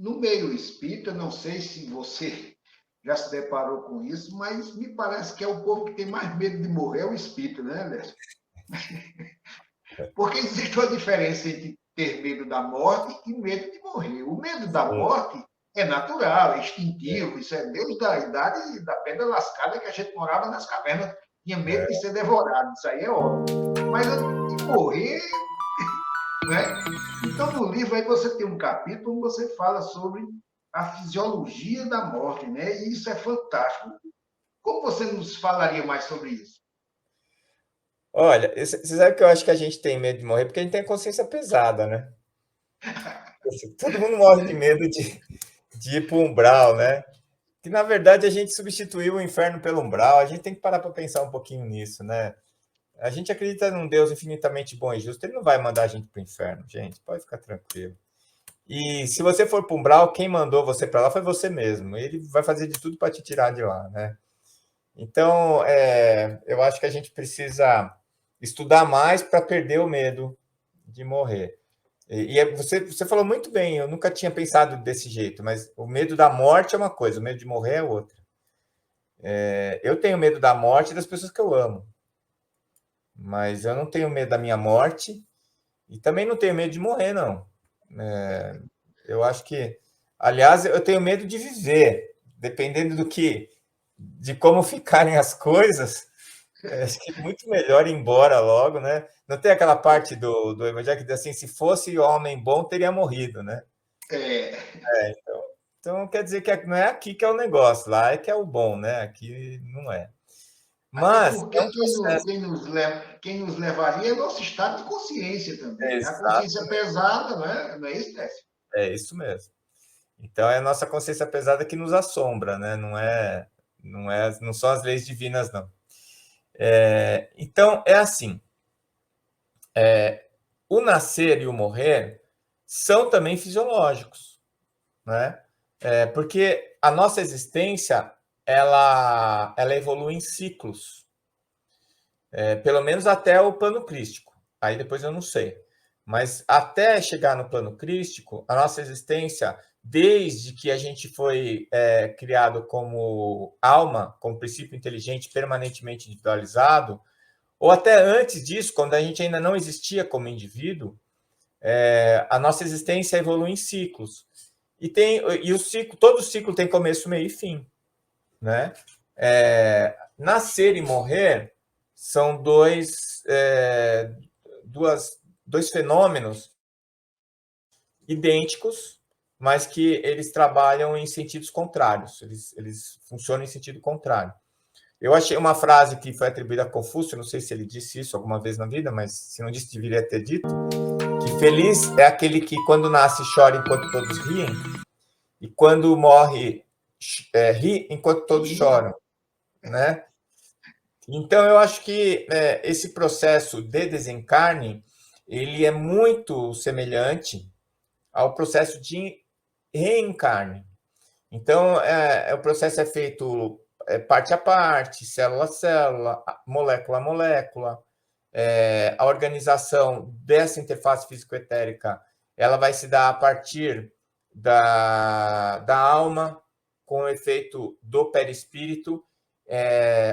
no meio espírita, não sei se você já se deparou com isso, mas me parece que é o povo que tem mais medo de morrer, é o espírito, né, Léo? Porque existe uma diferença entre ter medo da morte e medo de morrer. O medo da morte é natural, é instintivo, isso é desde a idade da pedra lascada que a gente morava nas cavernas, tinha medo de ser devorado, isso aí é óbvio. Mas de morrer, né? Então, no livro aí você tem um capítulo onde você fala sobre a fisiologia da morte, né? E isso é fantástico. Como você nos falaria mais sobre isso? Olha, você sabe que eu acho que a gente tem medo de morrer porque a gente tem a consciência pesada, né? Assim, todo mundo morre de medo de ir para o umbral, né? Que na verdade a gente substituiu o inferno pelo umbral. A gente tem que parar para pensar um pouquinho nisso, né? A gente acredita num Deus infinitamente bom e justo. Ele não vai mandar a gente para o inferno, gente. Pode ficar tranquilo. E se você for para o umbral, quem mandou você para lá foi você mesmo. Ele vai fazer de tudo para te tirar de lá, né? Então, eu acho que a gente precisa estudar mais para perder o medo de morrer. Você falou muito bem, eu nunca tinha pensado desse jeito, mas o medo da morte é uma coisa, o medo de morrer é outra. Eu tenho medo da morte das pessoas que eu amo, mas eu não tenho medo da minha morte e também não tenho medo de morrer, não. Eu acho que, aliás, eu tenho medo de viver, dependendo de como ficarem as coisas. Acho que é muito melhor ir embora logo, né? Não tem aquela parte do Evangelho que diz assim: se fosse homem bom, teria morrido, né? É, Então quer dizer que não é aqui que é o negócio, lá é que é o bom, né? Aqui não é. até Mas é porque um processo. quem nos levaria é nosso estado de consciência também, né? A Exato, consciência pesada, né? Não é isso, Décio? é isso mesmo. Então é a nossa consciência pesada que nos assombra, né? Não são as leis divinas, não. Então é assim: o nascer e o morrer são também fisiológicos, né? Porque a nossa existência ela evolui em ciclos, pelo menos até o plano crístico. Aí depois eu não sei. Mas até chegar no plano crístico, a nossa existência, desde que a gente foi criado como alma, como princípio inteligente permanentemente individualizado, ou até antes disso, quando a gente ainda não existia como indivíduo, a nossa existência evolui em ciclos. E o ciclo, todo ciclo tem começo, meio e fim, né? Nascer e morrer são dois fenômenos idênticos, mas que eles trabalham em sentidos contrários. Eles funcionam em sentido contrário. Eu achei uma frase que foi atribuída a Confúcio, não sei se ele disse isso alguma vez na vida, mas se não disse, deveria ter dito, que feliz é aquele que quando nasce chora enquanto todos riem, e quando morre ri enquanto todos E choram, né? Então eu acho que esse processo de desencarne ele é muito semelhante ao processo de reencarne. Então o processo é feito parte a parte, célula a célula, molécula a molécula. A organização dessa interface físico-etérica ela vai se dar a partir da alma, com o efeito do perispírito,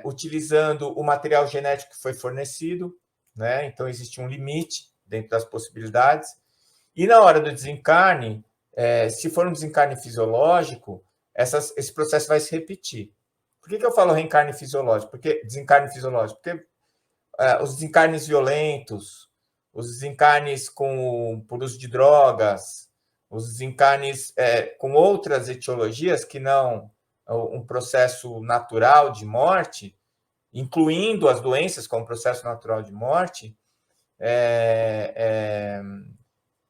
utilizando o material genético que foi fornecido, né? Então existe um limite dentro das possibilidades. E na hora do desencarne, se for um desencarne fisiológico, esse processo vai se repetir. Por que eu falo reencarne fisiológico? Porque desencarne fisiológico? Porque os desencarnes violentos, os desencarnes por uso de drogas, os desencarnes com outras etiologias que não um processo natural de morte, incluindo as doenças como processo natural de morte, é, é,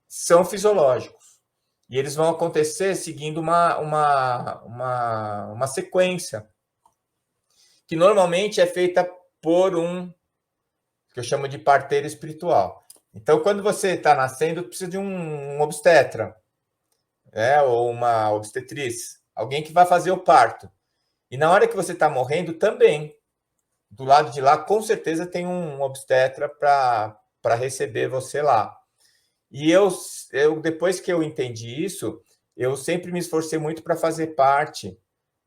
são fisiológicos. E eles vão acontecer seguindo uma sequência, que normalmente é feita por que eu chamo de parteiro espiritual. Então, quando você está nascendo, precisa de um obstetra, ou uma obstetriz, alguém que vai fazer o parto. E na hora que você está morrendo, também, do lado de lá, com certeza tem um obstetra para receber você lá. E depois que eu entendi isso, eu sempre me esforcei muito para fazer parte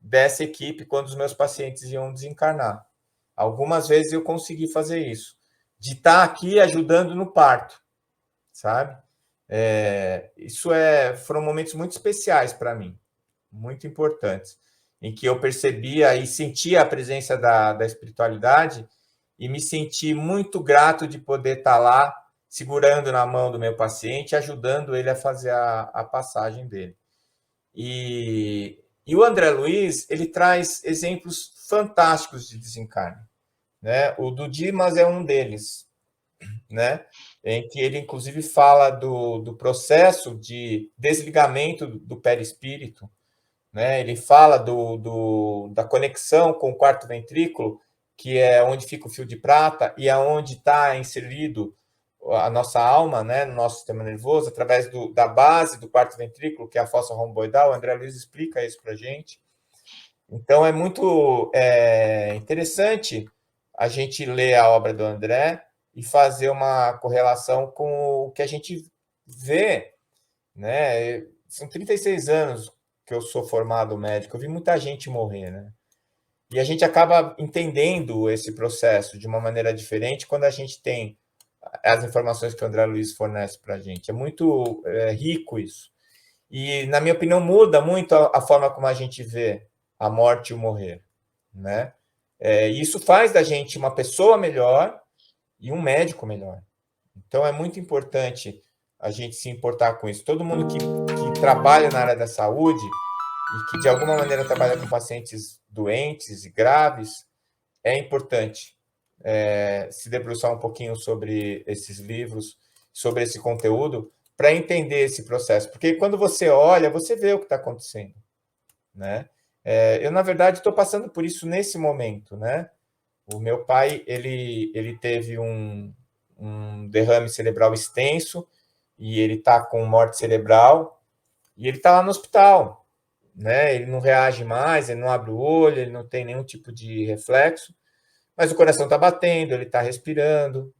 dessa equipe quando os meus pacientes iam desencarnar. Algumas vezes eu consegui fazer isso, de estar aqui ajudando no parto, sabe? Foram momentos muito especiais para mim, muito importantes, em que eu percebia e sentia a presença da espiritualidade e me senti muito grato de poder estar lá segurando na mão do meu paciente, ajudando ele a fazer a passagem dele. E o André Luiz, ele traz exemplos fantásticos de desencarne, né? O do Dimas é um deles, né? Em que ele, inclusive, fala do processo de desligamento do perispírito, né? Ele fala da conexão com o quarto ventrículo, que é onde fica o fio de prata e é onde está inserido a nossa alma, né, no nosso sistema nervoso, através da base do quarto ventrículo, que é a fossa romboidal. O André Luiz explica isso para a gente. Então, é muito interessante a gente ler a obra do André e fazer uma correlação com o que a gente vê, né? São 36 anos que eu sou formado médico, eu vi muita gente morrer, né? E a gente acaba entendendo esse processo de uma maneira diferente quando a gente tem as informações que o André Luiz fornece para a gente. É muito rico isso. E, na minha opinião, muda muito a forma como a gente vê a morte e o morrer, né? Isso faz da gente uma pessoa melhor e um médico melhor. Então, é muito importante a gente se importar com isso. Todo mundo que trabalha na área da saúde e que, de alguma maneira, trabalha com pacientes doentes e graves, é importante se debruçar um pouquinho sobre esses livros, sobre esse conteúdo, para entender esse processo. Porque quando você olha, você vê o que está acontecendo, né? Eu, na verdade, estou passando por isso nesse momento, né? O meu pai, ele teve um derrame cerebral extenso e ele está com morte cerebral e ele está lá no hospital, né? Ele não reage mais, ele não abre o olho, ele não tem nenhum tipo de reflexo, mas o coração está batendo, ele está respirando.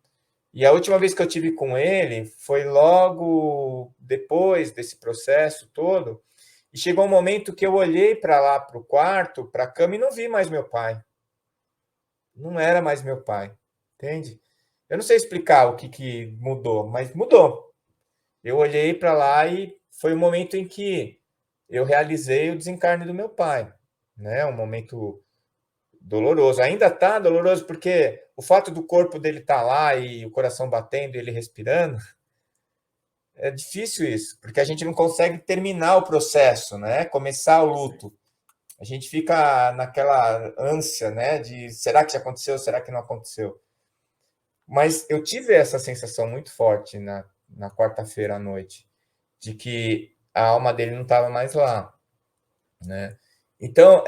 E a última vez que eu tive com ele foi logo depois desse processo todo, e chegou um momento que eu olhei para lá, para o quarto, para a cama, e não vi mais meu pai. Não era mais meu pai, entende? Eu não sei explicar o que mudou, mas mudou. Eu olhei para lá e foi o momento em que eu realizei o desencarne do meu pai, né? Um momento doloroso. Ainda está doloroso porque o fato do corpo dele estar lá e o coração batendo e ele respirando, é difícil isso, porque a gente não consegue terminar o processo, né? Começar o luto. A gente fica naquela ânsia, né? De será que já aconteceu? Será que não aconteceu? Mas eu tive essa sensação muito forte na quarta-feira à noite, de que a alma dele não estava mais lá, né? Então,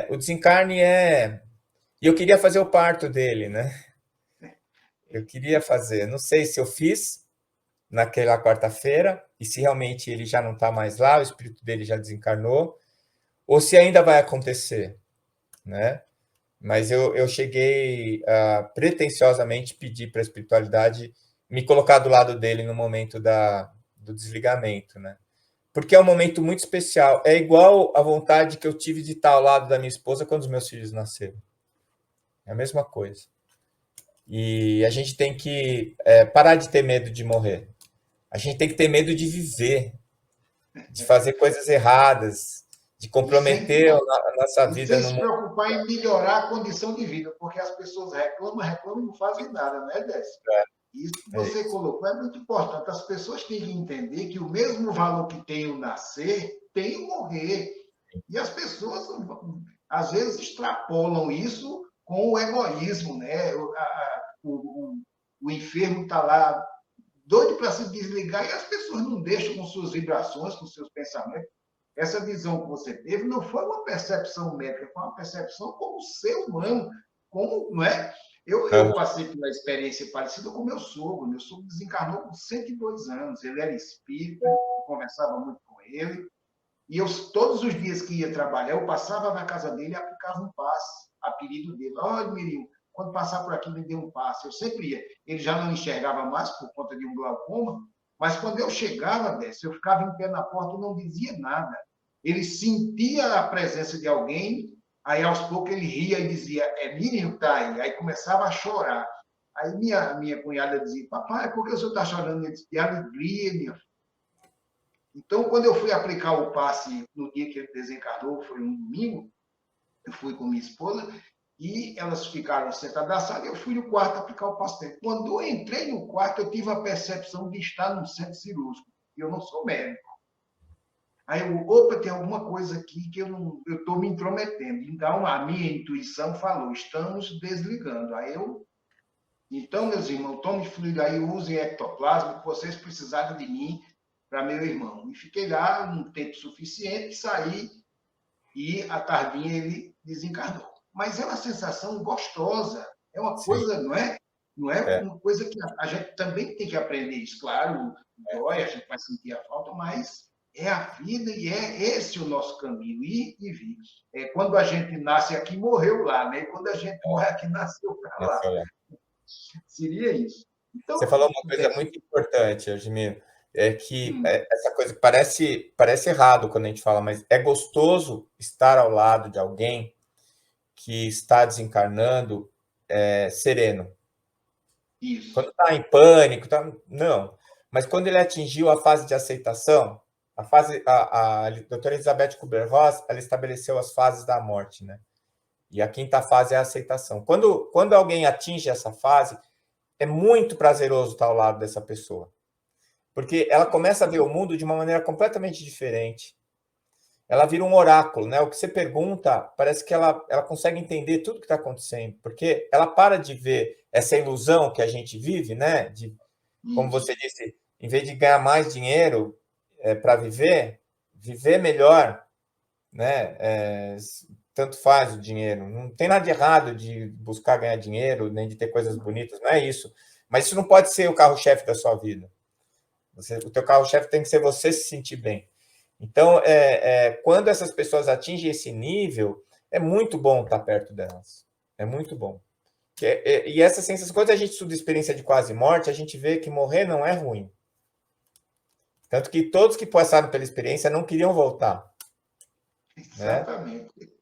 o desencarne e eu queria fazer o parto dele, né? Eu queria fazer. Não sei se eu fiz naquela quarta-feira, e se realmente ele já não está mais lá, o espírito dele já desencarnou, ou se ainda vai acontecer, né? Mas eu cheguei a pretensiosamente pedir para a espiritualidade me colocar do lado dele no momento do desligamento, né? Porque é um momento muito especial. É igual a vontade que eu tive de estar ao lado da minha esposa quando os meus filhos nasceram. É a mesma coisa. E a gente tem que parar de ter medo de morrer. A gente tem que ter medo de viver, de fazer coisas erradas, de E sem, comprometer a nossa e vida sem no se mundo. preocupar em melhorar a condição de vida, porque as pessoas reclamam, reclamam e não fazem nada, né, Décio? Isso que É você isso. colocou é muito importante. As pessoas têm que entender que o mesmo valor que tem o nascer, tem o morrer. E as pessoas, às vezes, extrapolam isso com o egoísmo, né? O enfermo está lá doido para se desligar e as pessoas não deixam com suas vibrações, com seus pensamentos. Essa visão que você teve não foi uma percepção médica, foi uma percepção como ser humano, como, não é? Eu passei por uma experiência parecida com meu sogro. Meu sogro desencarnou com 102 anos. Ele era espírita, eu conversava muito com ele. E eu, todos os dias que ia trabalhar, eu passava na casa dele e aplicava um passe, a pedido dele. Olha, Mirinho, quando passar por aqui, me dê um passe. Eu sempre ia. Ele já não enxergava mais por conta de um glaucoma, Mas quando eu chegava, Décio, eu ficava em pé na porta e não dizia nada. Ele sentia a presença de alguém, aí aos poucos ele ria e dizia, é Miriam que está aí. Aí começava a chorar. Aí minha cunhada dizia, papai, por que o senhor está chorando? Ele disse, de alegria, minha filha. Então, quando eu fui aplicar o passe no dia que ele desencarnou, foi um domingo, eu fui com minha esposa, e elas ficaram sentadas na sala, e eu fui no quarto aplicar o passe dele. Quando eu entrei no quarto, eu tive a percepção de estar num centro cirúrgico, e eu não sou médico. Aí eu, opa, tem alguma coisa aqui que eu estou me intrometendo. Então, a minha intuição falou, estamos desligando. Aí eu, então, meus irmãos, tome fluido aí, usem ectoplasma, que vocês precisarem de mim para meu irmão. E fiquei lá um tempo suficiente, saí, e à tardinha ele desencarnou. Mas é uma sensação gostosa, é uma Sim, coisa, não é? Não é é, uma coisa que a gente também tem que aprender isso. Claro, dói, a gente vai sentir a falta, mas é a vida e é esse o nosso caminho, ir e vir. É, quando a gente nasce aqui, morreu lá, né? E quando a gente morre aqui, nasceu para lá. nasceu lá. Seria isso. Você Então, falou uma coisa muito importante, Admiro, é que hum, essa coisa que parece errado quando a gente fala, mas é gostoso estar ao lado de alguém que está desencarnando sereno. isso. Quando está em pânico, não. Mas quando ele atingiu a fase de aceitação, a doutora Elizabeth Kubler-Ross, ela estabeleceu as fases da morte, né? E a quinta fase é a aceitação. Quando alguém atinge essa fase, é muito prazeroso estar ao lado dessa pessoa. Porque ela começa a ver o mundo de uma maneira completamente diferente. Ela vira um oráculo, né? O que você pergunta, parece que ela consegue entender tudo que está acontecendo, porque ela para de ver essa ilusão que a gente vive, né? De, como Isso. você disse, em vez de ganhar mais dinheiro para viver melhor, né? Tanto faz o dinheiro. Não tem nada de errado de buscar ganhar dinheiro, nem de ter coisas bonitas, não é isso. Mas isso não pode ser o carro-chefe da sua vida. O teu carro-chefe tem que ser você se sentir bem. Então, quando essas pessoas atingem esse nível, é muito bom estar perto delas. É muito bom. E essa sensação, quando a gente estuda a experiência de quase morte, a gente vê que morrer não é ruim. Tanto que todos que passaram pela experiência não queriam voltar. Né? Exatamente.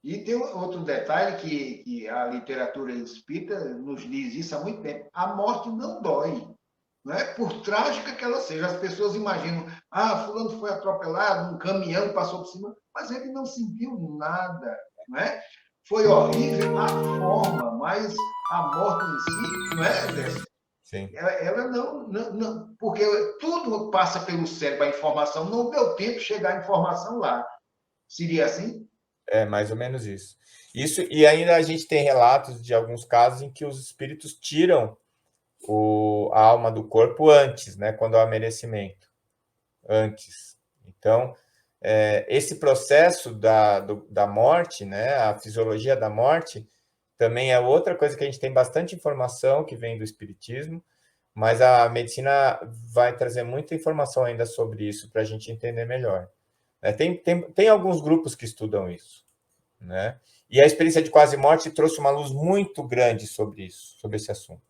E tem outro detalhe que a literatura espírita nos diz isso há muito tempo: a morte não dói. Não é? Por trágica que ela seja. As pessoas imaginam, fulano foi atropelado, um caminhão passou por cima, mas ele não sentiu nada. Não é? Foi horrível a forma, mas a morte em si, não é, Décio? Sim. Ela não, porque tudo passa pelo cérebro, a informação, não deu tempo de chegar a informação lá. Seria assim? É mais ou menos isso. Isso, e ainda a gente tem relatos de alguns casos em que os espíritos tiram a alma do corpo antes, né? Quando há merecimento. Antes. Então, esse processo da morte, né? A fisiologia da morte, também é outra coisa que a gente tem bastante informação que vem do espiritismo, mas a medicina vai trazer muita informação ainda sobre isso para a gente entender melhor. Tem alguns grupos que estudam isso, né? E a experiência de quase morte trouxe uma luz muito grande sobre isso, sobre esse assunto.